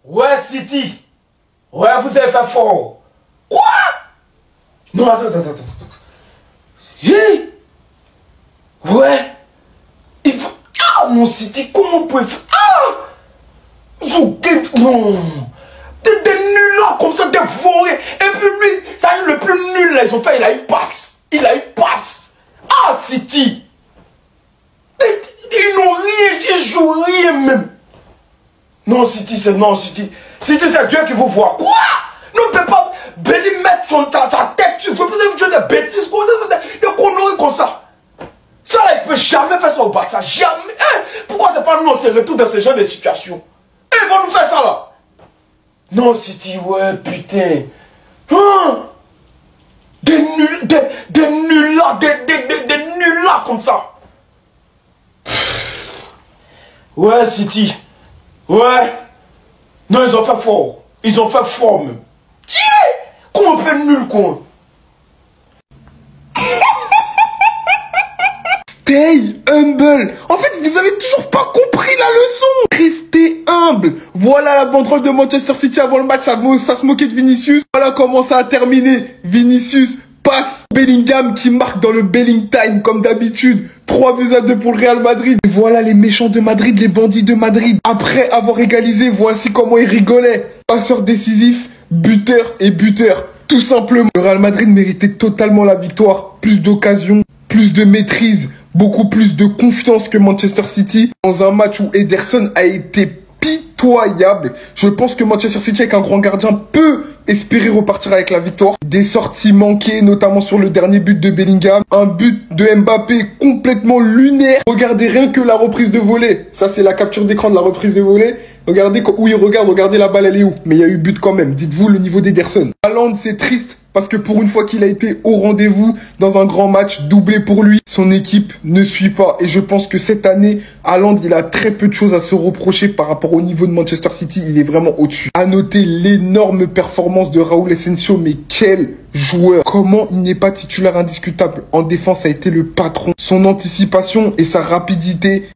Ouais, City. Ouais, vous avez fait fort. Quoi? Non, attends. Ouais. Il faut... Ah, mon City, comment vous pouvez faire... Ah! Non. Des nuls là, comme ça, des forêts. Et puis lui, ça y est, le plus nul là, ils ont fait, il a eu passe. Ah, City. Ils n'ont rien, ils jouent rien même. Non, City, c'est Dieu qui vous voit. Quoi? Ne peut pas Belly mettre sa tête sur vous. Vous faites des bêtises comme ça, des conneries comme ça. Ça, là, il peut jamais faire ça au Barça. Jamais. Hein? Pourquoi c'est pas nous, on se retrouve dans ce genre de situation? Ils vont nous faire ça, là. Non, City, ouais, putain. Hein? Des nuls là, des nuls là, comme ça. Ouais, City. Ouais. Non, ils ont fait fort. Ils ont fait fort, même. Tiens! Comment on peut être nul, quoi? Stay humble. En fait, vous avez toujours pas compris la leçon. Restez humble. Voilà la banderole de Manchester City avant le match. Ça se moquait de Vinicius. Voilà comment ça a terminé. Vinicius passe. Bellingham qui marque dans le Belling Time comme d'habitude. 3-2 pour le Real Madrid. Et voilà les méchants de Madrid, les bandits de Madrid. Après avoir égalisé, voici comment ils rigolaient. Passeur décisif, buteur et buteur. Tout simplement. Le Real Madrid méritait totalement la victoire. Plus d'occasions, plus de maîtrise, beaucoup plus de confiance que Manchester City. Dans un match où Ederson a été pitoyable. Je pense que Manchester City avec un grand gardien peut espérer repartir avec la victoire. Des sorties manquées, notamment sur le dernier but de Bellingham. Un but de Mbappé complètement lunaire. Regardez rien que la reprise de volée. Ça, c'est la capture d'écran de la reprise de volée. Regardez où il regarde, regardez la balle, elle est où. Mais il y a eu but quand même. Dites-vous le niveau d'Ederson. Haaland, c'est triste. Parce que pour une fois qu'il a été au rendez-vous dans un grand match, doublé pour lui, son équipe ne suit pas. Et je pense que cette année, Haaland, il a très peu de choses à se reprocher par rapport au niveau de Manchester City. Il est vraiment au-dessus. À noter l'énorme performance de Raúl Asensio, mais quel joueur! Comment il n'est pas titulaire indiscutable? En défense, ça a été le patron. Son anticipation et sa rapidité,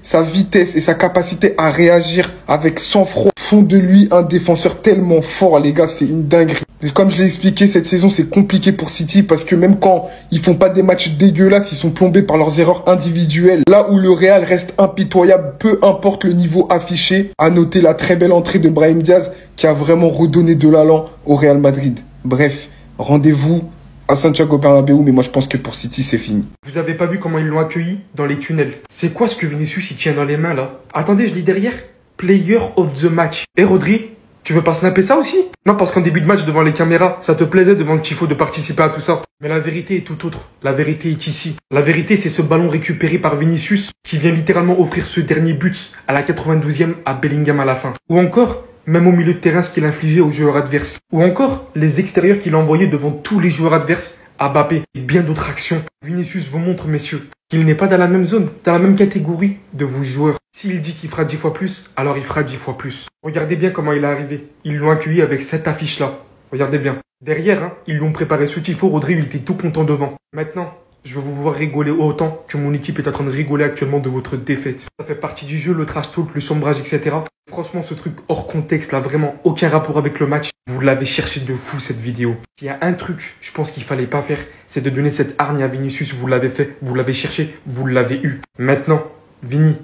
sa vitesse et sa capacité à réagir avec sang-froid font de lui un défenseur tellement fort, les gars, c'est une dinguerie. Comme je l'ai expliqué, cette saison, c'est compliqué pour City parce que même quand ils font pas des matchs dégueulasses, ils sont plombés par leurs erreurs individuelles. Là où le Real reste impitoyable, peu importe le niveau affiché. À noter la très belle entrée de Brahim Diaz qui a vraiment redonné de l'allant au Real Madrid. Bref, rendez-vous à Santiago Bernabéu, mais moi je pense que pour City, c'est fini. Vous avez pas vu comment ils l'ont accueilli dans les tunnels? C'est quoi ce que Vinicius il tient dans les mains là? Attendez, je lis derrière. Player of the match. Et Rodri, tu veux pas snapper ça aussi? Non, parce qu'en début de match, devant les caméras, ça te plaisait devant le tifo de participer à tout ça. Mais la vérité est tout autre. La vérité est ici. La vérité, c'est ce ballon récupéré par Vinicius qui vient littéralement offrir ce dernier but à la 92e à Bellingham à la fin. Ou encore, même au milieu de terrain, ce qu'il infligeait aux joueurs adverses. Ou encore, les extérieurs qu'il a envoyés devant tous les joueurs adverses à Mbappé et bien d'autres actions. Vinicius vous montre, messieurs, qu'il n'est pas dans la même zone, dans la même catégorie de vous joueurs. S'il dit qu'il fera 10 fois plus, alors il fera 10 fois plus. Regardez bien comment il est arrivé. Ils l'ont accueilli avec cette affiche-là. Regardez bien. Derrière, ils lui ont préparé ce tifo. Rodri, il était tout content devant. Maintenant, je veux vous voir rigoler autant que mon équipe est en train de rigoler actuellement de votre défaite. Ça fait partie du jeu, le trash talk, le chambrage, etc. Franchement, ce truc hors contexte, là, vraiment aucun rapport avec le match. Vous l'avez cherché de fou, cette vidéo. S'il y a un truc, je pense qu'il fallait pas faire, c'est de donner cette hargne à Vinicius. Vous l'avez fait, vous l'avez cherché, vous l'avez eu. Maintenant, Vini,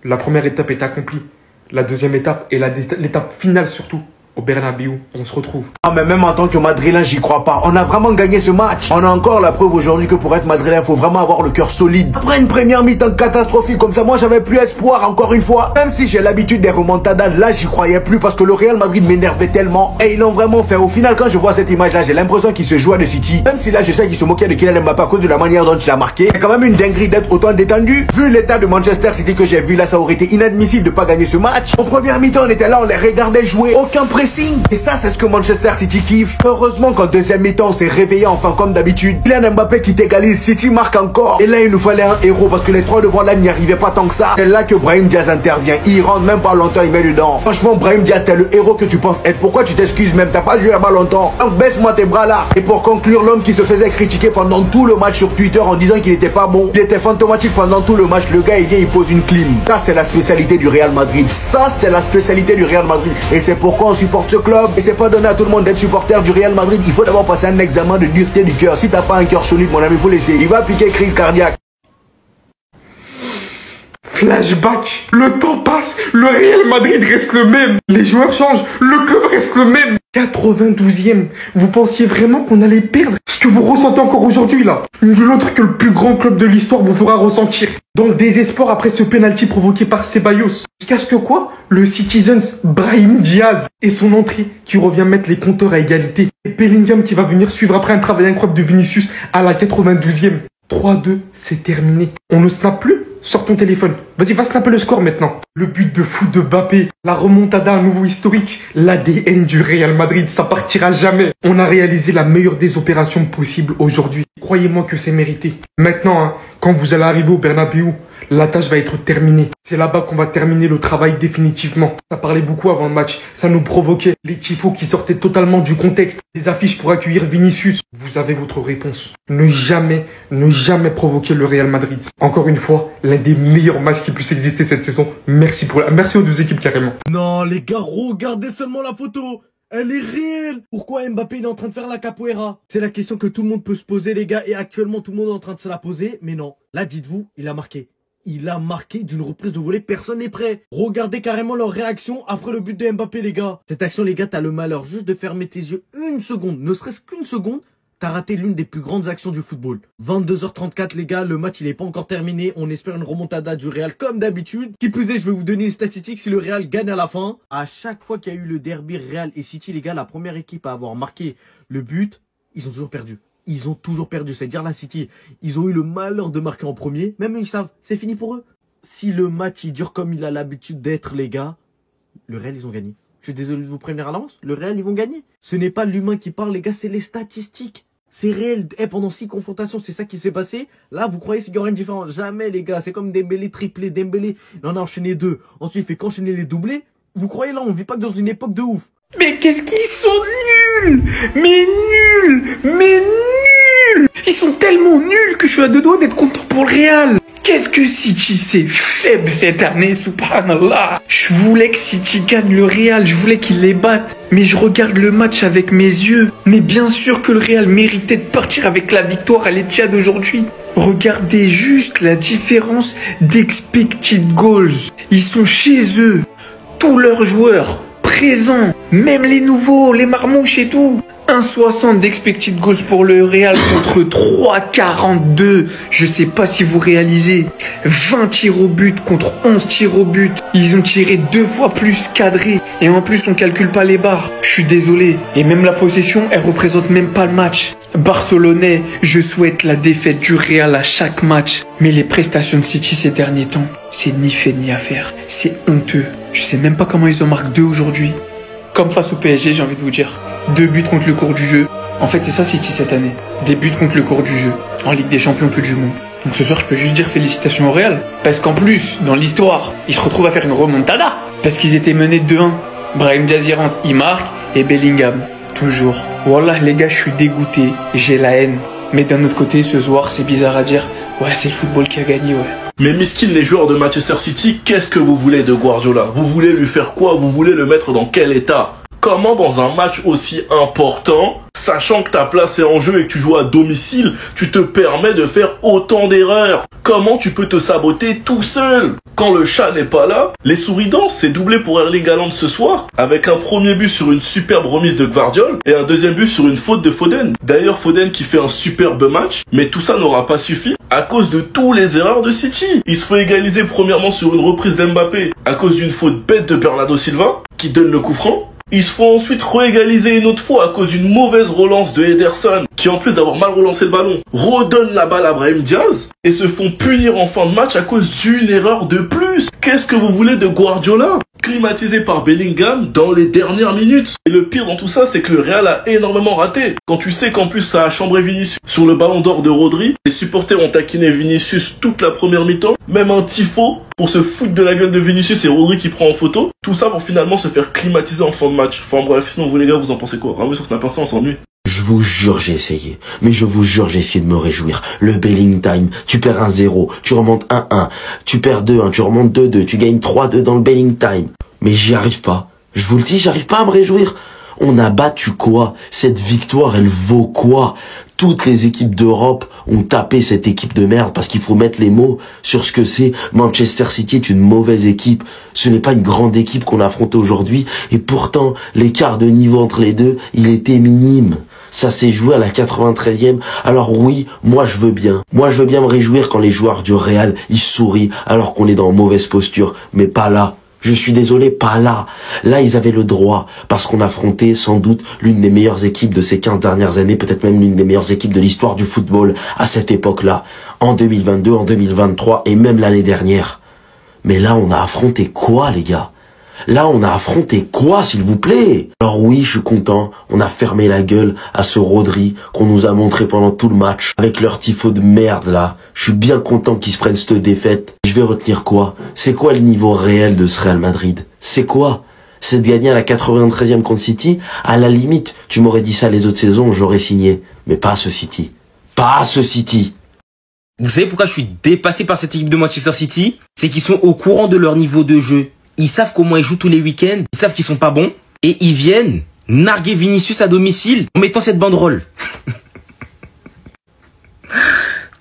la première étape est accomplie. La deuxième étape et l'étape finale surtout. Au Bernabéu, on se retrouve. Ah mais même en tant que Madrilène, j'y crois pas. On a vraiment gagné ce match. On a encore la preuve aujourd'hui que pour être Madrilène, faut vraiment avoir le cœur solide. Après une première mi-temps catastrophique comme ça, moi j'avais plus espoir encore une fois. Même si j'ai l'habitude des remontadas, là j'y croyais plus parce que le Real Madrid m'énervait tellement. Et ils l'ont vraiment fait. Au final, quand je vois cette image-là, j'ai l'impression qu'il se joue à de City. Même si là je sais qu'il se moquait de Kylian Mbappé à cause de la manière dont il a marqué. C'est quand même une dinguerie d'être autant détendu. Vu l'état de Manchester City que j'ai vu là, ça aurait été inadmissible de pas gagner ce match. En première mi-temps, on était là, on les regardait jouer. Aucun pressing. Et ça, c'est ce que Manchester City kiffe. Heureusement qu'en deuxième mi-temps, on s'est réveillé enfin comme d'habitude. Kylian Mbappé qui t'égalise, City marque encore. Et là, il nous fallait un héros parce que les trois devant là n'y arrivaient pas tant que ça. C'est là que Brahim Diaz intervient. Il rentre même pas longtemps, il met dedans. Franchement, Brahim Diaz, t'es le héros que tu penses être. Pourquoi tu t'excuses même? T'as pas joué là-bas longtemps. Donc baisse-moi tes bras là. Et pour conclure, l'homme qui se faisait critiquer pendant tout le match sur Twitter en disant qu'il était pas bon, il était fantomatique pendant tout le match. Le gars, il vient, il pose une clim. Ça, c'est la spécialité du Real Madrid. Ça, c'est la spécialité du Real Madrid. Et c'est pourquoi on supporte ce club. Et c'est pas donné à tout le monde d'être supporter du Real Madrid. Il faut d'abord passer un examen de dureté du cœur. Si t'as pas un cœur solide, mon ami, faut laisser. Il va piquer crise cardiaque. Flashback, le temps passe, le Real Madrid reste le même, les joueurs changent, le club reste le même. 92e, vous pensiez vraiment qu'on allait perdre ce que vous ressentez encore aujourd'hui là? Nul autre que le plus grand club de l'histoire vous fera ressentir. Dans le désespoir après ce penalty provoqué par Ceballos. Jusqu'à ce que quoi? Le Citizens Brahim Diaz et son entrée qui revient mettre les compteurs à égalité. Et Bellingham qui va venir suivre après un travail incroyable de Vinicius à la 92e. 3-2, c'est terminé. On ne snap plus? Sors ton téléphone. Vas-y, va snapper le score maintenant. Le but de fou de Mbappé, la remontada à nouveau historique, l'ADN du Real Madrid, ça partira jamais. On a réalisé la meilleure des opérations possibles aujourd'hui. Croyez-moi que c'est mérité. Maintenant, hein, quand vous allez arriver au Bernabéu, la tâche va être terminée. C'est là-bas qu'on va terminer le travail définitivement. Ça parlait beaucoup avant le match. Ça nous provoquait. Les tifos qui sortaient totalement du contexte. Les affiches pour accueillir Vinicius. Vous avez votre réponse. Ne jamais provoquer le Real Madrid. Encore une fois, l'un des meilleurs matchs qui puisse exister cette saison. Merci aux deux équipes carrément. Non les gars, regardez seulement la photo. Elle est réelle. Pourquoi Mbappé il est en train de faire la capoeira? C'est la question que tout le monde peut se poser les gars. Et actuellement tout le monde est en train de se la poser. Mais non, là dites-vous, il a marqué. Il a marqué d'une reprise de volée, personne n'est prêt. Regardez carrément leur réaction après le but de Mbappé les gars. Cette action les gars, t'as le malheur juste de fermer tes yeux une seconde, ne serait-ce qu'une seconde. T'as raté l'une des plus grandes actions du football. 22h34 les gars, le match il est pas encore terminé. On espère une remontada du Real comme d'habitude. Qui plus est, je vais vous donner une statistique si le Real gagne à la fin. À chaque fois qu'il y a eu le derby Real et City les gars, la première équipe à avoir marqué le but, ils ont toujours perdu. Ils ont toujours perdu, c'est-à-dire la City. Ils ont eu le malheur de marquer en premier. Même eux, ils savent, c'est fini pour eux. Si le match il dure comme il a l'habitude d'être les gars, le Real ils ont gagné. Je suis désolé de vous prévenir à l'avance, le Real ils vont gagner. Ce n'est pas l'humain qui parle les gars, c'est les statistiques. C'est réel. Pendant 6 confrontations, c'est ça qui s'est passé. Là, vous croyez qu'il y aura une différence? Jamais, les gars. C'est comme Dembélé triplé. Dembélé, il en a enchaîné 2. Ensuite, il fait qu'enchaîner les doublés. Vous croyez là, on vit pas que dans une époque de ouf. Mais qu'est-ce qu'ils sont nuls! Mais nuls! Ils sont tellement nuls que je suis à deux doigts d'être content pour le Real. Qu'est-ce que City c'est faible cette année, subhanallah. Je voulais que City gagne le Real, je voulais qu'il les batte. Mais je regarde le match avec mes yeux. Mais bien sûr que le Real méritait de partir avec la victoire à l'Etihad aujourd'hui. Regardez juste la différence d'expected goals. Ils sont chez eux. Tous leurs joueurs présents. Même les nouveaux, les marmouches et tout. 1,60 d'expected goals pour le Real contre 3,42. Je sais pas si vous réalisez. 20 tirs au but contre 11 tirs au but. Ils ont tiré 2 fois plus cadré. Et en plus, on calcule pas les barres. Je suis désolé. Et même la possession, elle représente même pas le match. Barcelonais, je souhaite la défaite du Real à chaque match. Mais les prestations de City ces derniers temps, c'est ni fait ni à faire. C'est honteux. Je sais même pas comment ils en marquent 2 aujourd'hui. Comme face au PSG, j'ai envie de vous dire. 2 buts contre le cours du jeu. En fait, c'est ça City cette année. Des buts contre le cours du jeu. En Ligue des Champions tout du monde. Donc ce soir, je peux juste dire félicitations au Real. Parce qu'en plus, dans l'histoire, ils se retrouvent à faire une remontada. Parce qu'ils étaient menés 2-1. Brahim Diaz y rentre, il marque. Et Bellingham, toujours. Wallah les gars, je suis dégoûté. J'ai la haine. Mais d'un autre côté, ce soir, c'est bizarre à dire. Ouais, c'est le football qui a gagné, ouais. Mais miskin, les joueurs de Manchester City, qu'est-ce que vous voulez de Guardiola? Vous voulez lui faire quoi? Vous voulez le mettre dans quel état? Comment dans un match aussi important, sachant que ta place est en jeu et que tu joues à domicile, tu te permets de faire autant d'erreurs? Comment tu peux te saboter tout seul? Quand le chat n'est pas là, les souris dansent. C'est doublé pour Erling Haaland ce soir, avec un premier but sur une superbe remise de Gvardiol et un deuxième but sur une faute de Foden. D'ailleurs Foden qui fait un superbe match, mais tout ça n'aura pas suffi à cause de tous les erreurs de City. Il se fait égaliser premièrement sur une reprise d'Mbappé à cause d'une faute bête de Bernardo Silva qui donne le coup franc. Ils se font ensuite réégaliser une autre fois à cause d'une mauvaise relance de Ederson, qui en plus d'avoir mal relancé le ballon, redonne la balle à Brahim Diaz, et se font punir en fin de match à cause d'une erreur de plus. Qu'est-ce que vous voulez de Guardiola? climatisé par Bellingham dans les dernières minutes. Et le pire dans tout ça, c'est que le Real a énormément raté. Quand tu sais qu'en plus ça a chambré Vinicius sur le ballon d'or de Rodri, les supporters ont taquiné Vinicius toute la première mi-temps, même un tifo pour se foutre de la gueule de Vinicius et Rodri qui prend en photo. Tout ça pour finalement se faire climatiser en fin de match. Enfin bref, sinon vous les gars, vous en pensez quoi? Rameux sur Snap Insta, on s'ennuie. Je vous jure, j'ai essayé. Mais je vous jure, j'ai essayé de me réjouir. Le Bellingham, tu perds 1-0, tu remontes 1-1, tu perds 2-1, tu remontes 2-2, tu gagnes 3-2 dans le Bellingham. Mais j'y arrive pas. Je vous le dis, j'arrive pas à me réjouir. On a battu quoi? Cette victoire, elle vaut quoi? Toutes les équipes d'Europe ont tapé cette équipe de merde parce qu'il faut mettre les mots sur ce que c'est. Manchester City est une mauvaise équipe. Ce n'est pas une grande équipe qu'on a affrontée aujourd'hui. Et pourtant, l'écart de niveau entre les deux, il était minime. Ça s'est joué à la 93e. Alors oui, moi je veux bien. Moi je veux bien me réjouir quand les joueurs du Real, ils sourient alors qu'on est dans mauvaise posture. Mais pas là. Je suis désolé, pas là. Là, ils avaient le droit, parce qu'on affrontait sans doute l'une des meilleures équipes de ces 15 dernières années, peut-être même l'une des meilleures équipes de l'histoire du football à cette époque-là, en 2022, en 2023 et même l'année dernière. Mais là, on a affronté quoi, les gars? Là, on a affronté quoi, s'il vous plaît? Alors oui, je suis content, on a fermé la gueule à ce Rodri qu'on nous a montré pendant tout le match, avec leur tifo de merde, là. Je suis bien content qu'ils se prennent cette défaite. Je vais retenir quoi? C'est quoi le niveau réel de ce Real Madrid? C'est quoi? C'est de gagner à la 93e contre City? À la limite, tu m'aurais dit ça les autres saisons, j'aurais signé. Mais pas à ce City. Pas à ce City. Vous savez pourquoi je suis dépassé par cette équipe de Manchester City? C'est qu'ils sont au courant de leur niveau de jeu. Ils savent comment ils jouent tous les week-ends, ils savent qu'ils sont pas bons, et ils viennent narguer Vinicius à domicile en mettant cette banderole.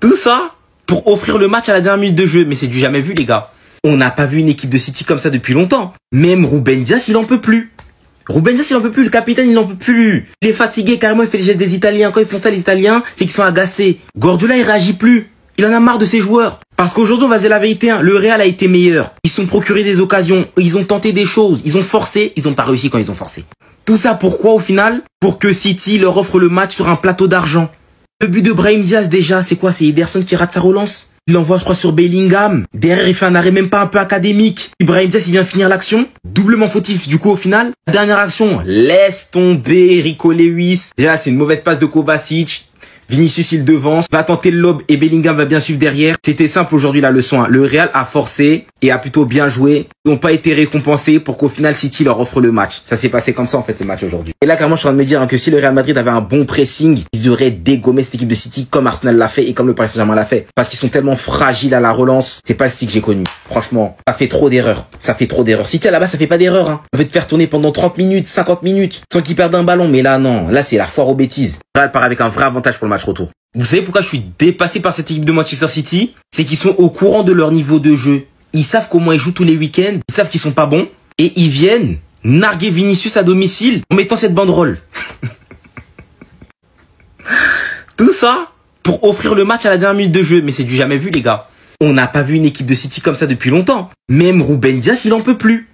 Tout ça pour offrir le match à la dernière minute de jeu, mais c'est du jamais vu les gars. On n'a pas vu une équipe de City comme ça depuis longtemps. Même Ruben Dias, il en peut plus. Ruben Dias, il en peut plus, le capitaine, il en peut plus. Il est fatigué, carrément, il fait les gestes des Italiens. Quand ils font ça, les Italiens, c'est qu'ils sont agacés. Guardiola, il réagit plus. Il en a marre de ses joueurs. Parce qu'aujourd'hui, on va dire la vérité, le Real a été meilleur. Ils se sont procurés des occasions, ils ont tenté des choses, ils ont forcé, ils ont pas réussi quand ils ont forcé. Tout ça pourquoi au final? Pour que City leur offre le match sur un plateau d'argent. Le but de Brahim Diaz déjà, c'est quoi? C'est Ederson qui rate sa relance. Il envoie, je crois, sur Bellingham. Derrière, il fait un arrêt même pas un peu académique. Brahim Diaz, il vient finir l'action. Doublement fautif, du coup, au final. Dernière action, laisse tomber Rico Lewis. Déjà, c'est une mauvaise passe de Kovacic. Vinicius il devance, va tenter le lob et Bellingham va bien suivre derrière. C'était simple aujourd'hui la leçon. Le Real a forcé et a plutôt bien joué. Ils n'ont pas été récompensés pour qu'au final City leur offre le match. Ça s'est passé comme ça en fait le match aujourd'hui. Et là carrément je suis en train de me dire que si le Real Madrid avait un bon pressing, ils auraient dégommé cette équipe de City comme Arsenal l'a fait et comme le Paris Saint-Germain l'a fait. Parce qu'ils sont tellement fragiles à la relance. C'est pas le style que j'ai connu. Franchement, ça fait trop d'erreurs. Ça fait trop d'erreurs. City à la base ça fait pas d'erreurs. Hein. Ça peut te faire tourner pendant 30 minutes, 50 minutes sans qu'ils perdent un ballon. Mais là non, là c'est la foire aux bêtises. Le Real part avec un vrai avantage pour le match retour. Vous savez pourquoi je suis dépassé par cette équipe de Manchester City? C'est qu'ils sont au courant de leur niveau de jeu. Ils savent comment ils jouent tous les week-ends, ils savent qu'ils sont pas bons, et ils viennent narguer Vinicius à domicile en mettant cette banderole. Tout ça pour offrir le match à la dernière minute de jeu, mais c'est du jamais vu les gars. On n'a pas vu une équipe de City comme ça depuis longtemps. Même Ruben Dias, il en peut plus.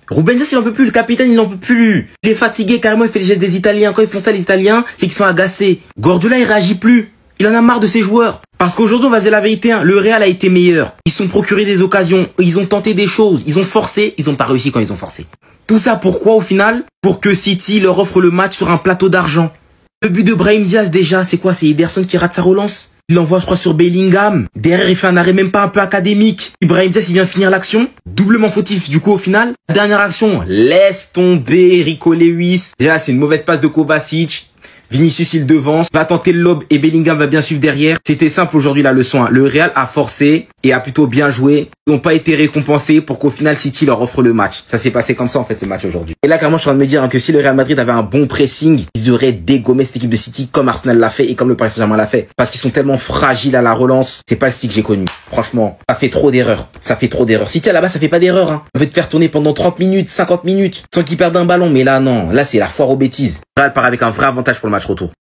Ruben Dias, il en peut plus, le capitaine, il en peut plus. Il est fatigué, carrément, il fait les gestes des Italiens. Quand ils font ça, les Italiens, c'est qu'ils sont agacés. Guardiola, il réagit plus. Il en a marre de ses joueurs. Parce qu'aujourd'hui, on va dire la vérité, le Real a été meilleur. Ils se sont procurés des occasions, ils ont tenté des choses, ils ont forcé, ils ont pas réussi quand ils ont forcé. Tout ça pourquoi au final? Pour que City leur offre le match sur un plateau d'argent. Le but de Brahim Diaz déjà, c'est quoi? C'est Ederson qui rate sa relance. Il envoie, je crois, sur Bellingham. Derrière, il fait un arrêt même pas un peu académique. Brahim Diaz, il vient finir l'action. Doublement fautif, du coup, au final. Dernière action, laisse tomber Rico Lewis. Déjà, c'est une mauvaise passe de Kovacic. Vinicius il devance, va tenter le lob et Bellingham va bien suivre derrière. C'était simple aujourd'hui la leçon. Le Real a forcé et a plutôt bien joué. Ils n'ont pas été récompensés pour qu'au final City leur offre le match. Ça s'est passé comme ça en fait le match aujourd'hui. Et là carrément je suis en train de me dire que si le Real Madrid avait un bon pressing, ils auraient dégommé cette équipe de City comme Arsenal l'a fait et comme le Paris Saint-Germain l'a fait. Parce qu'ils sont tellement fragiles à la relance. C'est pas le style que j'ai connu. Franchement, ça fait trop d'erreurs. Ça fait trop d'erreurs. City à la base ça fait pas d'erreurs. Hein. Ça peut te faire tourner pendant 30 minutes, 50 minutes sans qu'ils perdent un ballon. Mais là non, là c'est la foire aux bêtises. Le Real part avec un vrai avantage pour le match retour.